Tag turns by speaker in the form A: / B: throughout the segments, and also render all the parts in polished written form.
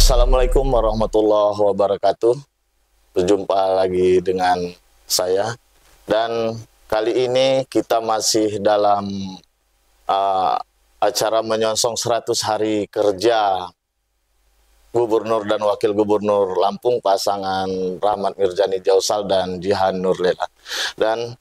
A: Assalamualaikum warahmatullahi wabarakatuh. Berjumpa lagi dengan saya, dan kali ini kita masih dalam acara menyongsong 100 hari kerja Gubernur dan Wakil Gubernur Lampung, pasangan Rahmat Mirzani Jausal dan Jihan Nurlela. Dan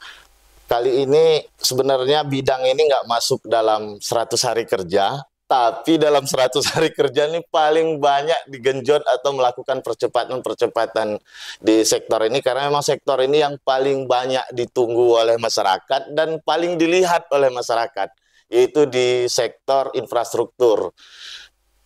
A: kali ini sebenarnya bidang ini nggak masuk dalam 100 hari kerja, tapi dalam 100 hari kerja ini paling banyak digenjot atau melakukan percepatan-percepatan di sektor ini, karena memang sektor ini yang paling banyak ditunggu oleh masyarakat dan paling dilihat oleh masyarakat, yaitu di sektor infrastruktur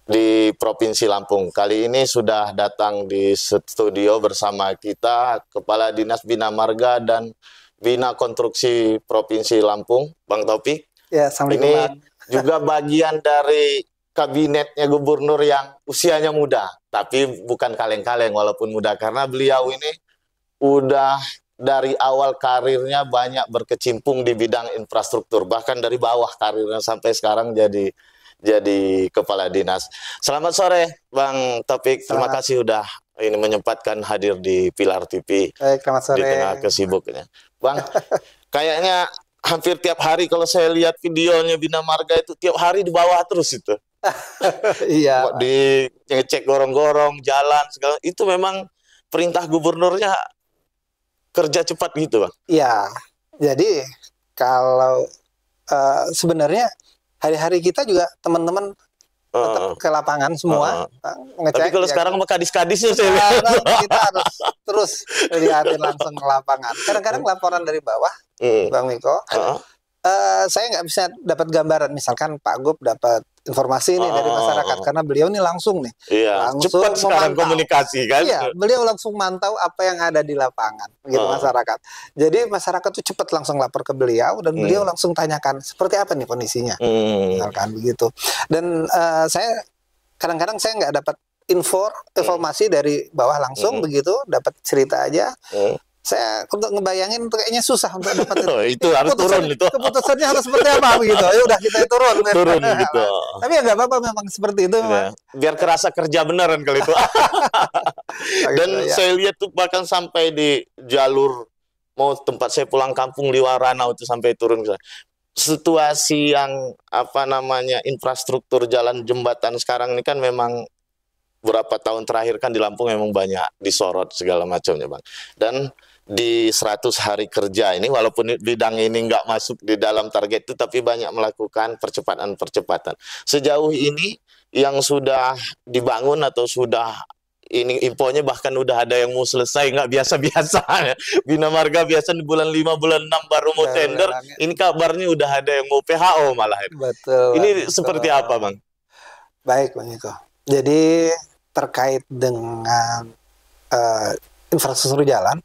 A: di Provinsi Lampung. Kali ini sudah datang di studio bersama kita Kepala Dinas Bina Marga dan Bina Konstruksi Provinsi Lampung, Bang Taufik.
B: Ya, Assalamualaikum.
A: Ini juga bagian dari kabinetnya gubernur yang usianya muda, tapi bukan kaleng-kaleng walaupun muda, karena beliau ini udah dari awal karirnya banyak berkecimpung di bidang infrastruktur, bahkan dari bawah karirnya sampai sekarang jadi kepala dinas. Selamat sore Bang Taufik, terima kasih udah ini menyempatkan hadir di Pilar TV.
B: Baik, selamat sore.
A: Di tengah kesibukannya, Bang. Kayaknya hampir tiap hari kalau saya lihat videonya Bina Marga itu tiap hari di bawah terus itu.
B: Iya.
A: Di ngecek gorong-gorong, jalan segala. Itu memang perintah gubernurnya kerja cepat gitu, Bang.
B: Iya. Jadi kalau sebenarnya hari-hari kita juga teman-teman tetap ke lapangan semua ngecek.
A: Tapi kalau
B: ya,
A: sekarang sama kadis-kadisnya saya lihat.
B: Kita harus terus lihatin langsung ke lapangan. Kadang-kadang laporan dari bawah, Bang Miko, saya nggak bisa dapat gambaran. Misalkan Pak Gub dapat informasi ini dari masyarakat, karena beliau ini langsung nih.
A: Iya,
B: langsung
A: cepat sekarang
B: memantau.
A: komunikasi kan.
B: Iya, beliau langsung mantau apa yang ada di lapangan, gitu masyarakat. Jadi masyarakat tuh cepat langsung lapor ke beliau, dan beliau langsung tanyakan seperti apa nih kondisinya, misalkan begitu. Dan saya kadang-kadang saya nggak dapat informasi dari bawah langsung begitu, dapat cerita aja. Saya untuk ngebayangin tuh kayaknya susah untuk dapat
A: itu harus turun itu.
B: Keputusannya harus seperti apa begitu. Ya udah kita turun
A: gitu.
B: Tapi ya nggak apa-apa, memang seperti itu.
A: Ya, biar kerasa kerja beneran kali itu. Dan saya lihat tuh bahkan sampai di jalur mau tempat saya pulang kampung di Waranau itu sampai turun. Situasi yang infrastruktur jalan jembatan sekarang ini kan memang beberapa tahun terakhir kan di Lampung memang banyak disorot segala macamnya, Bang. Dan di 100 hari kerja ini, walaupun bidang ini nggak masuk di dalam target itu, tapi banyak melakukan percepatan-percepatan. Sejauh ini yang sudah dibangun atau sudah ini infonya bahkan udah ada yang mau selesai, nggak biasa-biasa. Bina Marga biasa di bulan 5, bulan 6 baru mau tender. Ini kabarnya udah ada yang mau PHO malah.
B: Betul.
A: Ini seperti apa, Bang?
B: Baik, Bang Eko. Jadi terkait dengan infrastruktur jalan,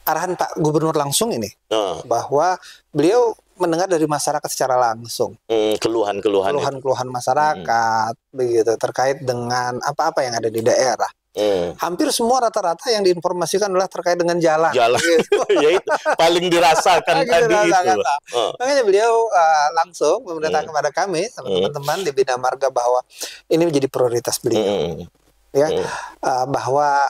B: arahan Pak Gubernur langsung ini bahwa beliau mendengar dari masyarakat secara langsung keluhan-keluhan masyarakat begitu terkait dengan apa-apa yang ada di daerah. Hampir semua rata-rata yang diinformasikan adalah terkait dengan jalan.
A: Gitu. Ya itu paling dirasakan tadi itu.
B: Makanya beliau langsung memerintahkan kepada kami sama teman-teman di Bina Marga bahwa ini menjadi prioritas beliau. Bahwa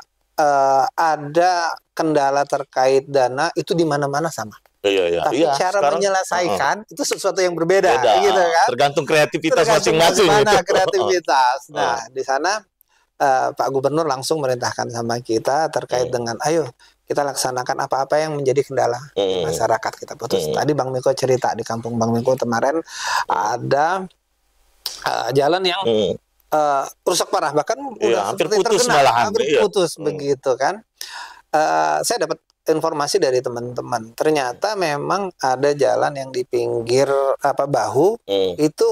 B: ada kendala terkait dana itu di mana-mana sama. Tapi cara sekarang, menyelesaikan itu sesuatu yang berbeda, gitu kan?
A: Tergantung kreativitas masing-masing.
B: Kreativitas. Nah, di sana Pak Gubernur langsung merintahkan sama kita terkait dengan ayo kita laksanakan apa-apa yang menjadi kendala masyarakat kita putus. Tadi Bang Miko cerita di kampung Bang Miko kemarin ada jalan yang rusak parah, bahkan udah
A: hampir
B: putus
A: malahan.
B: Putus begitu kan. Saya dapat informasi dari teman-teman, ternyata memang ada jalan yang di pinggir bahu itu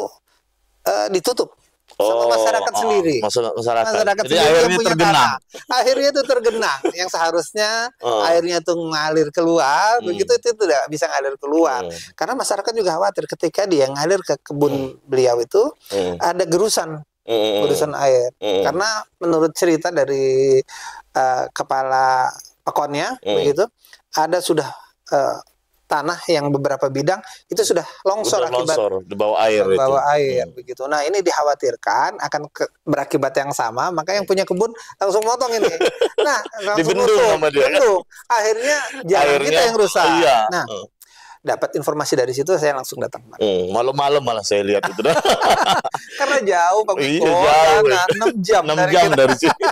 B: ditutup sama masyarakat sendiri. Masyarakat
A: jadi
B: sendiri
A: akhirnya tergenang.
B: Akhirnya itu tergenang. Yang seharusnya airnya itu ngalir keluar, begitu itu tidak bisa ngalir keluar. Karena masyarakat juga khawatir ketika dia ngalir ke kebun beliau itu ada gerusan air. Karena menurut cerita dari kepala pekonnya begitu, ada sudah tanah yang beberapa bidang itu sudah longsor akibat
A: di bawah air
B: begitu. Nah, ini dikhawatirkan akan berakibat yang sama, maka yang punya kebun langsung motong ini. Nah, langsung bendung. Akhirnya jalan kita yang rusak. Nah, dapat informasi dari situ, saya langsung datang.
A: Malam-malam malah saya lihat itu.
B: Karena jauh, Pak Miko, 6 jam dari sini.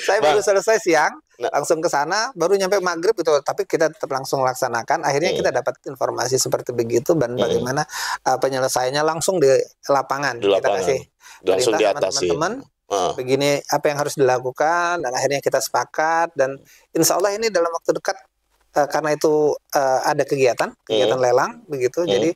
B: Saya baru selesai siang, langsung ke sana, baru nyampe maghrib itu. Tapi kita tetap langsung laksanakan. Akhirnya kita dapat informasi seperti begitu, dan bagaimana penyelesaiannya langsung di lapangan. Kita kasih
A: langsung diatasi.
B: Teman-teman, begini apa yang harus dilakukan, dan akhirnya kita sepakat, dan insya Allah ini dalam waktu dekat, karena itu ada kegiatan lelang begitu, jadi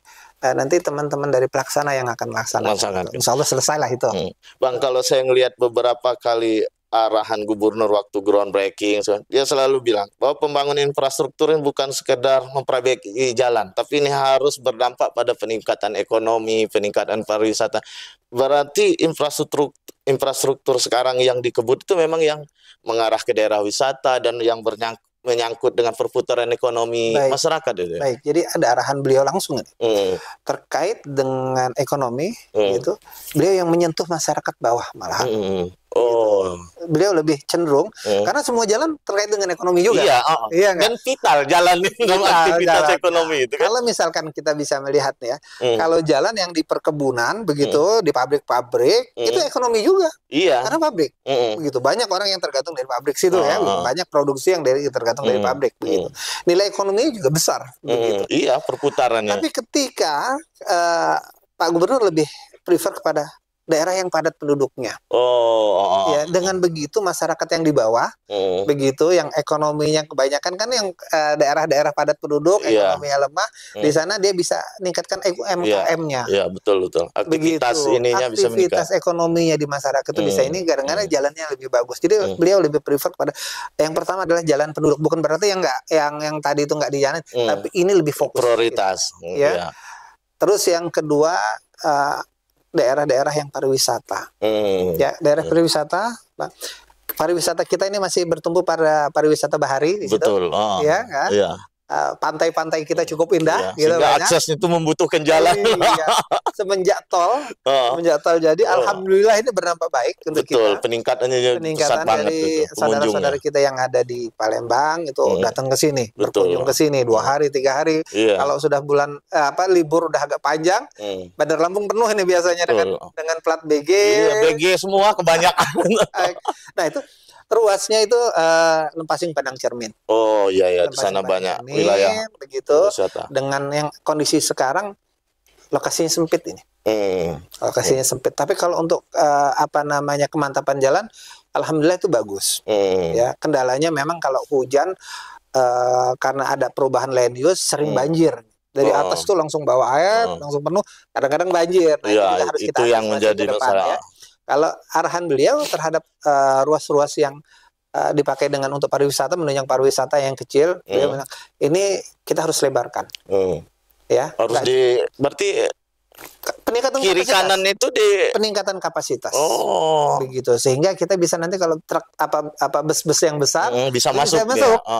B: nanti teman-teman dari pelaksana yang akan melaksanakan. Insya Allah selesailah itu.
A: Bang, kalau saya ngelihat beberapa kali arahan gubernur waktu groundbreaking, dia selalu bilang bahwa pembangunan infrastruktur ini bukan sekedar memperbaiki jalan, tapi ini harus berdampak pada peningkatan ekonomi, peningkatan pariwisata. Berarti infrastruktur sekarang yang dikebut itu memang yang mengarah ke daerah wisata dan yang menyangkut dengan perputaran ekonomi masyarakat itu.
B: Baik, jadi ada arahan beliau langsung terkait dengan ekonomi, gitu. Beliau yang menyentuh masyarakat bawah malahan. Beliau lebih cenderung karena semua jalan terkait dengan ekonomi juga.
A: Iya, dan vital jalan dalam aktivitas ekonomi itu kan.
B: Kalau misalkan kita bisa melihat ya, kalau jalan yang di perkebunan begitu, di pabrik-pabrik, itu ekonomi juga.
A: Iya.
B: Karena pabrik. Begitu banyak orang yang tergantung dari pabrik situ ya, banyak produksi yang tergantung dari pabrik begitu. Nilai ekonominya juga besar begitu.
A: Iya, perputarannya.
B: Tapi ketika Pak Gubernur lebih prefer kepada daerah yang padat penduduknya. Ya, dengan begitu masyarakat yang di bawah, begitu yang ekonominya kebanyakan kan yang daerah-daerah padat penduduk, ekonominya lemah, di sana dia bisa meningkatkan UMKM-nya.
A: Iya, betul. Aktivitas ininya bisa meningkat.
B: Aktivitas ekonominya di masyarakat itu bisa ini kadang-kadang jalannya lebih bagus. Jadi beliau lebih prefer pada yang pertama adalah jalan penduduk. Bukan berarti yang tadi itu nggak dijalan, tapi ini lebih fokus.
A: Prioritas.
B: Gitu. Ya. Terus yang kedua, daerah-daerah yang pariwisata, ya daerah pariwisata kita ini masih bertumbuh pada pariwisata bahari di situ, ya kan? Pantai-pantai kita cukup indah, gitu,
A: sehingga aksesnya itu membutuhkan jalan.
B: Semenjak tol jadi alhamdulillah ini berdampak baik untuk kita.
A: Peningkatannya
B: dari saudara-saudara kita yang ada di Palembang itu datang ke sini, berkunjung ke sini 2 hari 3 hari. Kalau sudah bulan libur udah agak panjang, Bandar Lampung penuh ini biasanya dengan plat BG.
A: BG semua kebanyakan.
B: Nah, itu ruasnya itu Lempasing Padang Cermin.
A: Di sana banyak wilayah
B: begitu. Dengan yang kondisi sekarang lokasinya sempit ini. Lokasinya sempit. Tapi kalau untuk kemantapan jalan, alhamdulillah itu bagus. Ya, kendalanya memang kalau hujan karena ada perubahan land use sering banjir. Dari atas tuh langsung bawa air, langsung penuh. Kadang-kadang banjir.
A: Nah, itu yang menjadi masalah.
B: Kalau arahan beliau terhadap ruas-ruas yang dipakai untuk pariwisata, menunjang pariwisata yang kecil, beliau bilang, ini kita harus lebarkan. Ya,
A: berarti
B: peningkatan
A: kiri
B: kapasitas.
A: Kanan itu
B: peningkatan kapasitas. Begitu. Sehingga kita bisa nanti kalau truk bus-bus yang besar
A: bisa masuk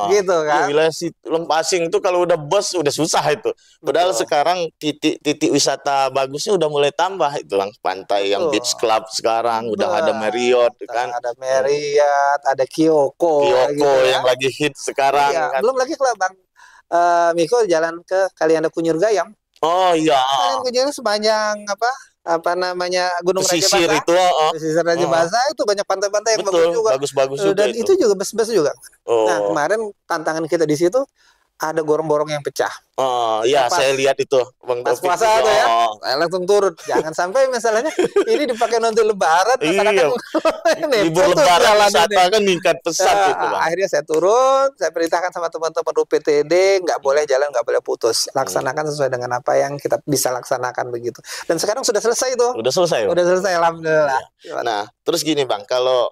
B: gitu kan.
A: Wilayah Lempasing itu kalau udah bus udah susah itu. Padahal sekarang titik wisata bagusnya udah mulai tambah itu, Bang. Pantai yang Beach Club sekarang udah ada Marriott kan.
B: Ada Marriott, ada Kyoko gitu,
A: yang lagi hit sekarang kan.
B: Belum lagi kalau Bang Miko jalan ke Kalianda Kunyur Gayam. Kalian kunjungi sepanjang Gunung Raja Basa
A: itu,
B: pesisir Raja Basa itu banyak pantai-pantai yang bagus juga.
A: Bagus juga
B: dan itu juga bus-bus juga. Nah, kemarin tantangan kita di situ ada gorong-gorong yang pecah.
A: Saya lihat itu Bang
B: pas puasa tuh ya. Saya langsung turun. Jangan sampai misalnya ini dipakai nanti lebaran,
A: libur lebaran wisata kan meningkat pesat gitu, Bang.
B: Akhirnya saya turun, saya perintahkan sama teman-teman UPTD, nggak boleh jalan, nggak boleh putus. Laksanakan sesuai dengan apa yang kita bisa laksanakan begitu. Dan sekarang sudah selesai itu.
A: Udah selesai,
B: alhamdulillah.
A: Nah, terus gini, Bang, kalau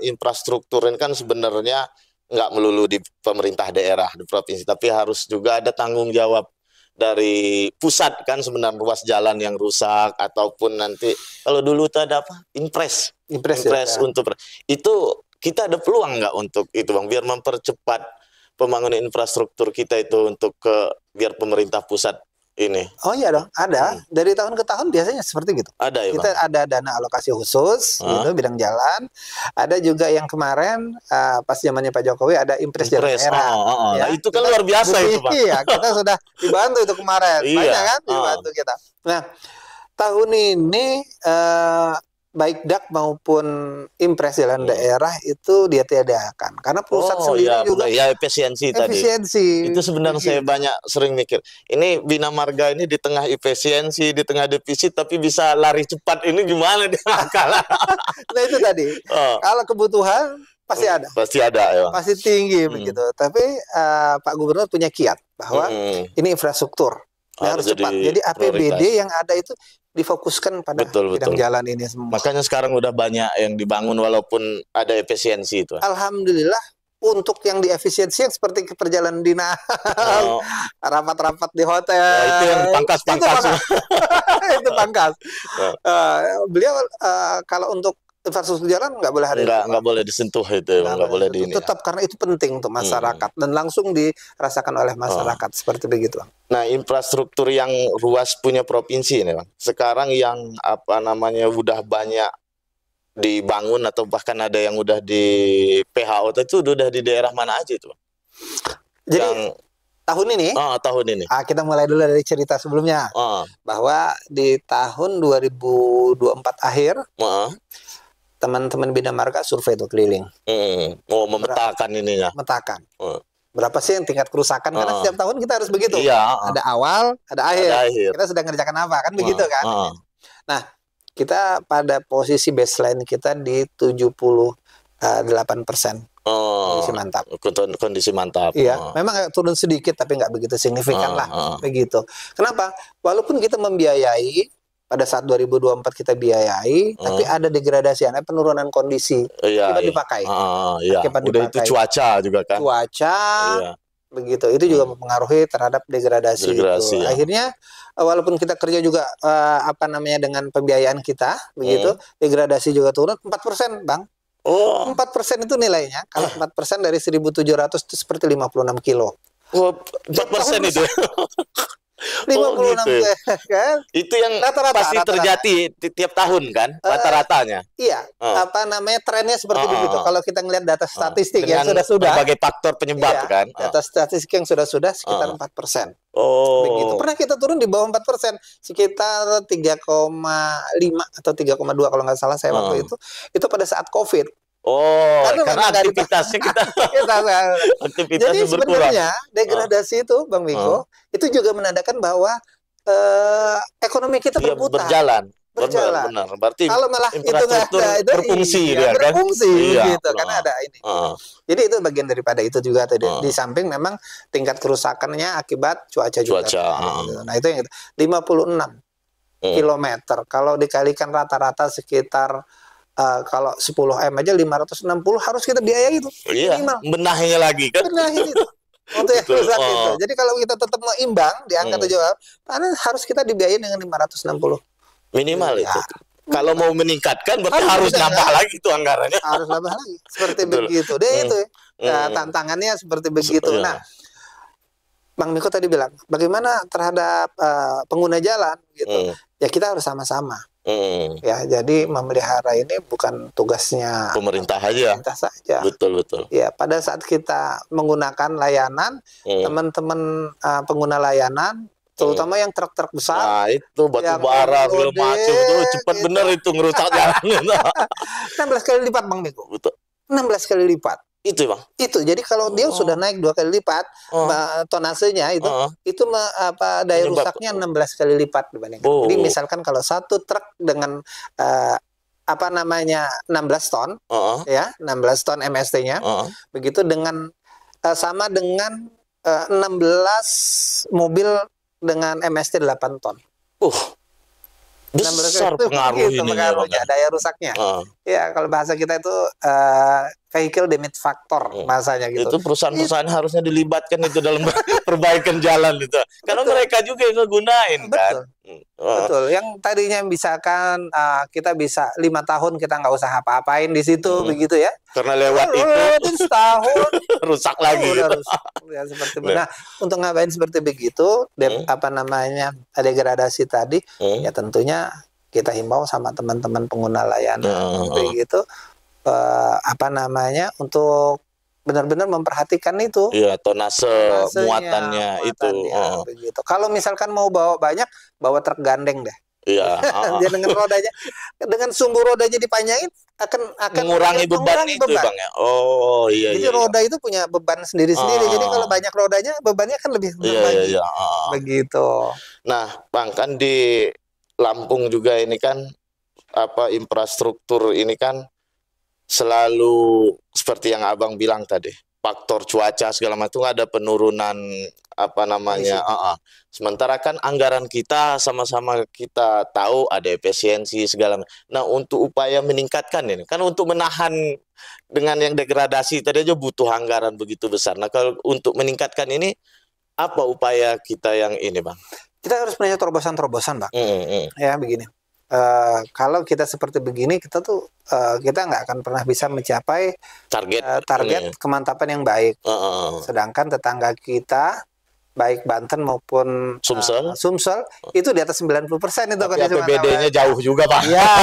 A: infrastruktur ini kan sebenarnya nggak melulu di pemerintah daerah, di provinsi, tapi harus juga ada tanggung jawab dari pusat kan sebenarnya, ruas jalan yang rusak ataupun nanti kalau dulu tuh ada impres untuk itu kita ada peluang nggak untuk itu, Bang, biar mempercepat pembangunan infrastruktur kita itu untuk biar pemerintah pusat ini?
B: Oh iya dong, ada. Dari tahun ke tahun biasanya seperti gitu.
A: Ada ya,
B: kita
A: Bang?
B: ada dana alokasi khusus gitu bidang jalan. Ada juga yang kemarin pas zamannya Pak Jokowi ada impres jalan daerah.
A: Ya. Nah, itu kan luar biasa itu, Pak.
B: Iya, kita sudah dibantu itu kemarin.
A: Iya.
B: Banyak kan dibantu kita. Nah, tahun ini baik DAK maupun impres jalan daerah itu dia tiadakan karena pusat sendiri juga
A: efisiensi tadi. Itu sebenarnya saya banyak sering mikir. Ini Bina Marga ini di tengah efisiensi, di tengah defisit tapi bisa lari cepat, ini gimana dia kalah?
B: Nah itu tadi. Kalau kebutuhan pasti ada.
A: Pasti ada ya.
B: Pasti tinggi begitu. Tapi Pak Gubernur punya kiat bahwa ini infrastruktur yang harus cepat. Jadi APBD yang ada itu difokuskan pada bidang jalan ini semua.
A: Makanya sekarang udah banyak yang dibangun walaupun ada efisiensi itu.
B: Alhamdulillah untuk yang di efisiensi yang seperti perjalanan dinas, rapat-rapat di hotel.
A: Itu yang pangkas-pangkas.
B: Itu pangkas. Beliau kalau untuk infrastruktur jalan nggak boleh hadir.
A: Nggak boleh disentuh itu, nggak boleh di ini.
B: Tetap karena itu penting untuk masyarakat dan langsung dirasakan oleh masyarakat seperti begitu, Bang.
A: Nah, infrastruktur yang ruas punya provinsi ini, Bang. Sekarang yang udah banyak dibangun atau bahkan ada yang udah di PHO itu udah di daerah mana aja itu, Bang?
B: Jadi tahun ini?
A: Tahun ini.
B: Kita mulai dulu dari cerita sebelumnya. Bahwa di tahun 2024 akhir teman-teman Bina Marga survei itu keliling.
A: Memetakan ininya.
B: Memetakan. Berapa sih yang tingkat kerusakan? Karena setiap tahun kita harus begitu. Ada awal, ada akhir. Kita sedang ngerjakan apa? Kan begitu kan? Nah, kita pada posisi baseline kita di 78%. Kondisi mantap.
A: Kondisi mantap.
B: Iya, memang turun sedikit tapi nggak begitu signifikan lah. Begitu. Kenapa? Walaupun kita membiayai pada saat 2024 kita biayai, tapi ada degradasi, ada penurunan kondisi. Kita dipakai.
A: Udah itu cuaca juga kan.
B: Cuaca, begitu. Itu juga mempengaruhi terhadap degradasi. Itu. Akhirnya, walaupun kita kerja juga dengan pembiayaan kita, begitu, degradasi juga turun 4%, Bang. 4% itu nilainya. Kalau 4% dari 1.700 itu seperti 56 kilo.
A: 4% itu.
B: 56
A: gitu.
B: Kan?
A: Itu yang pasti terjadi tiap tahun kan rata-ratanya.
B: Iya, trennya seperti begitu. Kalau kita ngelihat data statistik yang sudah
A: berbagai faktor penyebab kan.
B: Data statistik yang sudah sekitar 4%. Begitu. Pernah kita turun di bawah 4%, sekitar 3,5 atau 3,2 kalau nggak salah saya waktu itu. Itu pada saat COVID.
A: Karena aktivitasnya aktivitasnya
B: jadi
A: berkurang.
B: Sebenarnya degradasi itu, Bang Miko, itu juga menandakan bahwa ekonomi kita berputar. Berjalan.
A: Benar. Berarti
B: kalau malah
A: infrastruktur
B: itu
A: berfungsi dia kan.
B: Berfungsi gitu, karena ada ini. Jadi itu bagian daripada itu juga tadi. Di samping memang tingkat kerusakannya akibat cuaca juga. Nah, itu yang 56 kilometer. Kalau dikalikan rata-rata sekitar kalau 10 M aja 560 harus kita biayai itu.
A: Iya, benahinya lagi kan.
B: Benahin itu. Untuk yang rusak itu. Jadi kalau kita tetap mau imbang di angka 7 karena harus kita dibiayai dengan 560.
A: Minimal itu. Kalau mau meningkatkan berarti harus nambah lagi itu anggarannya.
B: Harus nambah lagi. Seperti begitu. Deh itu. Tantangannya seperti begitu. Nah, Bang Miko tadi bilang, bagaimana terhadap pengguna jalan gitu. Ya kita harus sama-sama. Ya, jadi memelihara ini bukan tugasnya
A: pemerintah aja.
B: Pemerintah saja.
A: Betul.
B: Ya, pada saat kita menggunakan layanan, teman-teman pengguna layanan, terutama yang truk-truk besar.
A: Nah, itu batu bara segala macam itu cepat bener itu ngerusak jalan.
B: 16 kali lipat, Bang Miko.
A: Betul.
B: 16 kali lipat.
A: Itu, Bang.
B: Itu. Jadi kalau dia sudah naik 2 kali lipat tonasenya itu daya rusaknya 16 kali lipat dibandingkan. Jadi misalkan kalau satu truk dengan 16 ton ya, 16 ton MST-nya. Begitu dengan sama dengan 16 mobil dengan MST 8 ton.
A: Besar pengaruh ini
B: pengaruhnya, daya rusaknya. Ya, kalau bahasa kita itu vehicle demit factor bahasanya gitu.
A: Itu perusahaan-perusahaan harusnya dilibatkan itu dalam perbaikan jalan itu. Karena mereka juga yang ngegunain kan.
B: Betul. Yang tadinya misalkan kita bisa 5 tahun kita nggak usah apa-apain di situ begitu ya.
A: Karena lewat itu
B: setahun
A: rusak lagi.
B: Rusak. Ya, seperti nah, untuk ngapain seperti begitu, apa namanya degradasi tadi, ya tentunya kita himbau sama teman-teman pengguna layanan begitu apa namanya untuk benar-benar memperhatikan itu.
A: Iya, tonase muatannya itu.
B: Begitu. Kalau misalkan mau bawa banyak, bawa truk gandeng deh.
A: Iya.
B: Dia dengan rodanya, dengan sumbu rodanya dipanjangin akan
A: mengurangi beban itu, Bang ya. Oh iya.
B: Jadi roda itu punya beban sendiri-sendiri. Jadi kalau banyak rodanya, bebannya kan lebih berbagi. Begitu.
A: Nah, Bang, kan di Lampung juga ini kan infrastruktur ini kan selalu seperti yang Abang bilang tadi, faktor cuaca segala macam ada penurunan sementara kan anggaran kita sama-sama kita tahu ada efisiensi segala macam. Nah, untuk upaya meningkatkan ini kan untuk menahan dengan yang degradasi tadi aja butuh anggaran begitu besar. Nah, kalau untuk meningkatkan ini apa upaya kita yang ini, Bang?
B: Kita harus punya terobosan-terobosan, Bang. Ya, begini. Kalau kita seperti begini, kita tuh kita nggak akan pernah bisa mencapai target kemantapan yang baik. Sedangkan tetangga kita, baik Banten maupun Sumsel itu di atas 90% itu.
A: Tapi APBD-nya jauh juga, Pak.
B: Ya,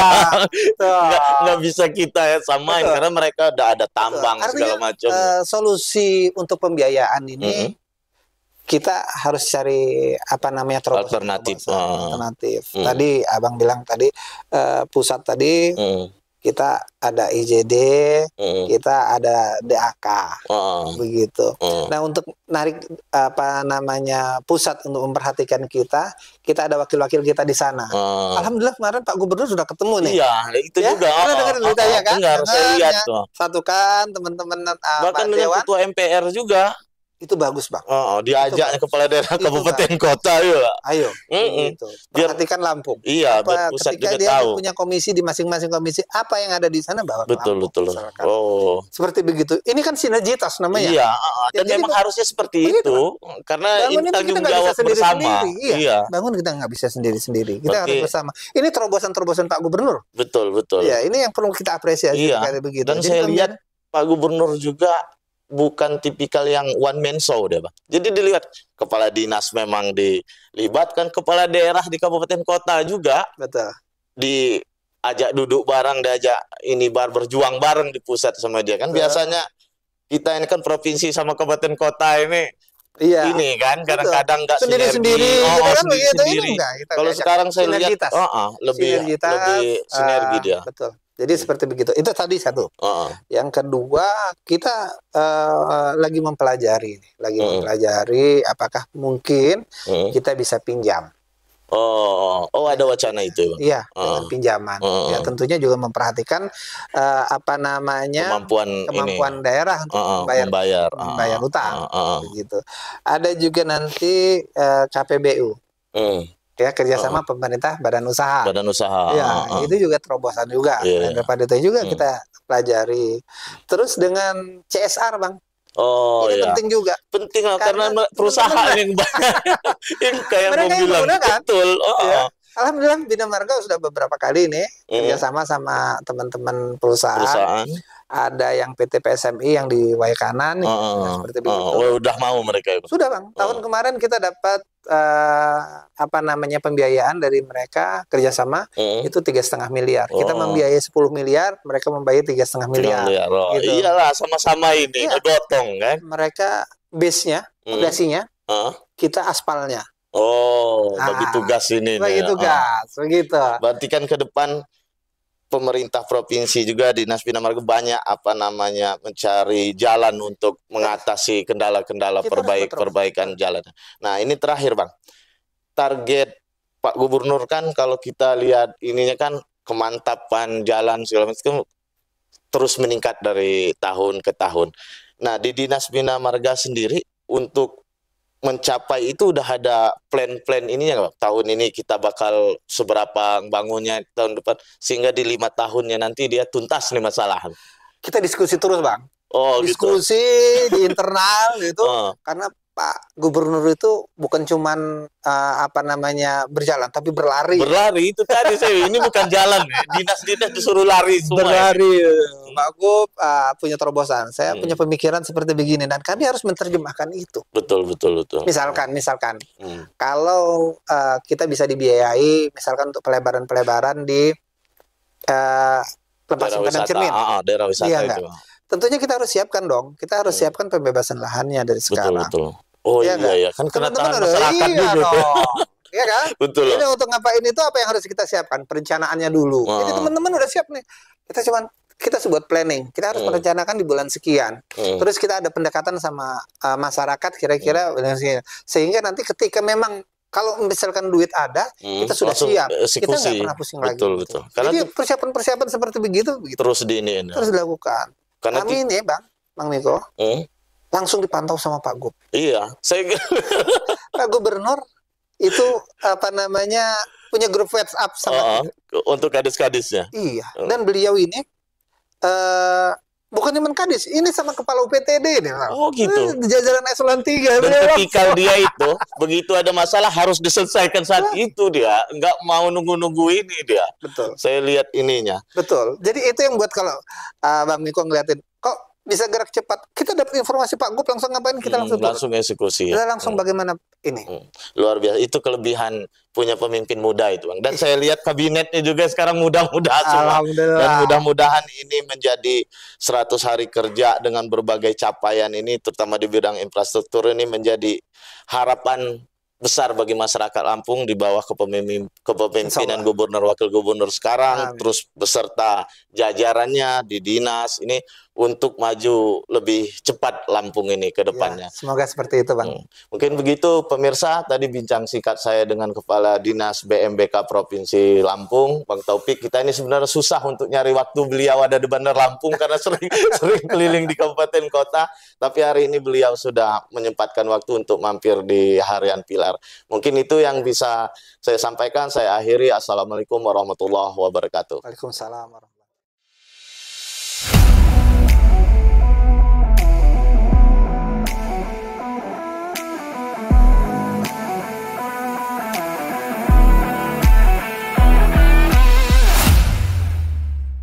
A: nggak bisa kita samain karena mereka udah ada tambang segala macam.
B: Solusi untuk pembiayaan ini kita harus cari
A: alternatif.
B: Tadi Abang bilang tadi pusat tadi kita ada IJD, kita ada DAK, begitu. Nah, untuk narik pusat untuk memperhatikan kita ada wakil-wakil kita di sana. Alhamdulillah kemarin Pak Gubernur sudah ketemu nih.
A: Iya, itu juga.
B: Dengar beritanya kan?
A: Saya lihat tuh.
B: Satukan teman-teman
A: bahkan dengan Ketua MPR juga.
B: Itu bagus, Bang.
A: Diajaknya kepala daerah kabupaten kota
B: Ayo. Gitu. Perhatikan Lampung.
A: Iya, pusat
B: ketika
A: juga
B: dia
A: tahu.
B: punya komisi di masing-masing komisi, apa yang ada di sana bawa ke
A: Betul.
B: Seperti begitu. Ini kan sinergitas namanya.
A: Iya, dan memang harusnya seperti itu. Karena ini tanggung jawab bersama.
B: Iya. Bangun kita nggak bisa sendiri-sendiri. Kita harus bersama. Ini terobosan-terobosan Pak Gubernur.
A: Betul.
B: Iya, ini yang perlu kita apresiasi begitu.
A: Dan saya lihat Pak Gubernur juga bukan tipikal yang one man show deh, Bang. Jadi dilihat kepala dinas memang dilibatkan, kepala daerah di kabupaten kota juga.
B: Betul.
A: Diajak duduk bareng, diajak berjuang bareng di pusat sama dia kan. Biasanya kita ini kan provinsi sama kabupaten kota ini ini kan kadang-kadang nggak
B: sendiri-sendiri
A: sendiri. Kalau sekarang saya lihat lebih sinergi dia.
B: Betul. Jadi seperti begitu. Itu tadi satu. Yang kedua, kita lagi mempelajari apakah mungkin kita bisa pinjam.
A: Ada wacana itu, Bang.
B: Iya, dengan pinjaman. Ya, tentunya juga memperhatikan kemampuan daerah untuk membayar utang, begitu. Ada juga nanti KPBU. Ya, kerjasama pemerintah badan usaha. Ya, itu juga terobosan juga. Dan daripada itu juga kita pelajari. Terus dengan CSR, Bang. Ini penting juga.
A: Penting lah karena perusahaan yang banyak yang kayak bilang betul.
B: Alhamdulillah Bina Marga sudah beberapa kali nih kerjasama sama teman-teman perusahaan. Ada yang PT PSMI yang di Waikanan seperti begitu.
A: Udah mau mereka itu.
B: Sudah, Bang. Tahun kemarin kita dapat pembiayaan dari mereka kerjasama itu 3,5 miliar. Kita membiayai 10 miliar, mereka membayar 3,5 miliar.
A: Gitu. Iyalah sama-sama ini gotong kan.
B: Mereka base-nya, fondasinya, kita aspalnya.
A: Bagi tugas ini.
B: Bagi tugas, begitu.
A: Berarti kan ke depan pemerintah provinsi juga Dinas Bina Marga banyak mencari jalan untuk mengatasi kendala-kendala perbaikan jalan. Nah, ini terakhir, Bang. Target Pak Gubernur kan kalau kita lihat ininya kan kemantapan jalan segala macam terus meningkat dari tahun ke tahun. Nah, di Dinas Bina Marga sendiri untuk mencapai itu udah ada plan-plan ininya nggak? Tahun ini kita bakal seberapa bangunnya tahun depan sehingga di 5 tahunnya nanti dia tuntas nih masalah.
B: Kita diskusi terus, Bang.
A: Oh,
B: diskusi
A: gitu.
B: Di internal gitu. Karena Pak Gubernur itu bukan cuman berjalan, tapi berlari.
A: Berlari itu tadi saya ini bukan jalan, dinas-dinas disuruh lari semua.
B: Berlari. Pak Gub punya terobosan. Saya punya pemikiran seperti begini dan kami harus menerjemahkan itu.
A: Betul.
B: Misalkan kalau kita bisa dibiayai, misalkan untuk pelebaran di Lepas Simpan Cermin.
A: Daerah wisata
B: iya,
A: itu.
B: Tentunya kita harus siapkan dong. Kita harus siapkan pembebasan lahannya dari sekarang.
A: Betul. Oh iya. Kan kedatangan masyarakat juga.
B: Iya kan?
A: Betul.
B: Jadi untuk ngapain itu apa yang harus kita siapkan? Perencanaannya dulu. Jadi teman-teman udah siap nih. Kita buat planning. Kita harus merencanakan di bulan sekian. Terus kita ada pendekatan sama masyarakat kira-kira sehingga nanti ketika memang kalau misalkan duit ada, kita sudah siap.
A: Eksekusi.
B: Kita nggak pernah pusing lagi.
A: Betul.
B: Jadi persiapan-persiapan seperti begitu.
A: Terus
B: terus dilakukan.
A: Karena
B: kami ini Bang Niko, langsung dipantau sama Pak Gub.
A: Iya,
B: Pak Gubernur itu punya grup WhatsApp sama
A: untuk kadis-kadisnya.
B: Iya. Dan beliau ini bukan cuma kadis, ini sama kepala UPTD nih.
A: Oh gitu.
B: Jajaran eselon 3.
A: Dan tipikal dia itu, begitu ada masalah harus diselesaikan saat itu dia, nggak mau nunggu-nunggu ini dia.
B: Betul.
A: Saya lihat ininya.
B: Betul. Jadi itu yang buat kalau Bang Niko ngeliatin, kok bisa gerak cepat. Kita dapat informasi Pak Gub langsung ngapain, kita langsung
A: eksekusi.
B: Kita langsung bagaimana ini.
A: Luar biasa. Itu kelebihan punya pemimpin muda itu, Bang. Dan saya lihat kabinetnya juga sekarang muda-muda semua.
B: Alhamdulillah.
A: Dan mudah-mudahan ini menjadi 100 hari kerja dengan berbagai capaian ini, terutama di bidang infrastruktur ini menjadi harapan besar bagi masyarakat Lampung di bawah kepemimpinan Gubernur Wakil Gubernur sekarang. Terus beserta jajarannya di dinas ini untuk maju lebih cepat Lampung ini ke depannya.
B: Ya, semoga seperti itu, Bang.
A: Mungkin begitu pemirsa, tadi bincang singkat saya dengan Kepala Dinas BMBK Provinsi Lampung, Bang Taufik. Kita ini sebenarnya susah untuk nyari waktu beliau ada di Bandar Lampung karena sering keliling di kabupaten kota, tapi hari ini beliau sudah menyempatkan waktu untuk mampir di Harian Pilar. Mungkin itu yang bisa saya sampaikan. Saya akhiri. Assalamualaikum warahmatullahi wabarakatuh.
B: Waalaikumsalam warahmatullahi wabarakatuh.